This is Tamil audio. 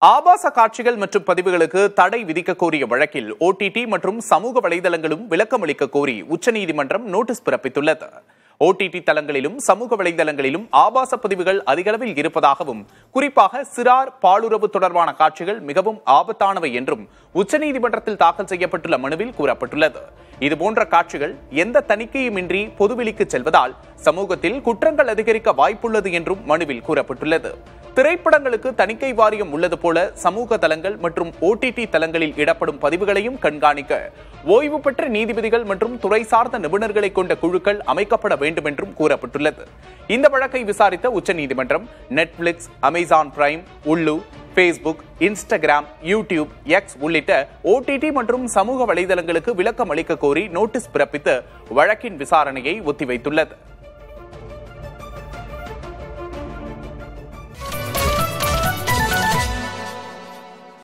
ஆபாச காட்சிகள் மற்றும் பதிவுகளுக்கு தடை விதிக்க கோரிய வழக்கில் OTT மற்றும் சமூக வலைதளங்களும் விளக்கமளிக்க கோரி உச்சநீதிமன்றம் நோட்டீஸ் பிறப்பித்துள்ளது. OTT தளங்களிலும் சமூக வலைதளங்களிலும் ஆபாச பதிவுகள் அதிகளவில் இருப்பதாகவும், குறிப்பாக சிறார் பாலுறவு தொடர்பான காட்சிகள் மிகவும் ஆபத்தானவை என்றும் உச்சநீதிமன்றத்தில் தாக்கல் செய்யப்பட்டுள்ள மனுவில் கூறப்பட்டுள்ளது. இதுபோன்ற காட்சிகள் எந்த தணிக்கையுமின்றி பொதுவெளிக்கு செல்வதால் சமூகத்தில் குற்றங்கள் அதிகரிக்க வாய்ப்புள்ளது என்றும் மனுவில் கூறப்பட்டுள்ளது. திரைப்படங்களுக்கு தணிக்கை வாரியம் உள்ளது போல சமூக தளங்கள் மற்றும் OTT தளங்களில் இடப்படும் பதிவுகளையும் கண்காணிக்க ஓய்வு பெற்ற நீதிபதிகள் மற்றும் துறை சார்ந்த நிபுணர்களை கொண்ட குழுக்கள் அமைக்கப்பட வேண்டும் என்றும் கூறப்பட்டுள்ளது. இந்த வழக்கை விசாரித்த உச்சநீதிமன்றம் Netflix, Amazon Prime, Ullu, Facebook, Instagram, YouTube, X உள்ளிட்ட OTT மற்றும் சமூக வலைதளங்களுக்கு விளக்கம் அளிக்க கோரி நோட்டீஸ் பிறப்பித்து வழக்கின் விசாரணையை ஒத்திவைத்துள்ளது.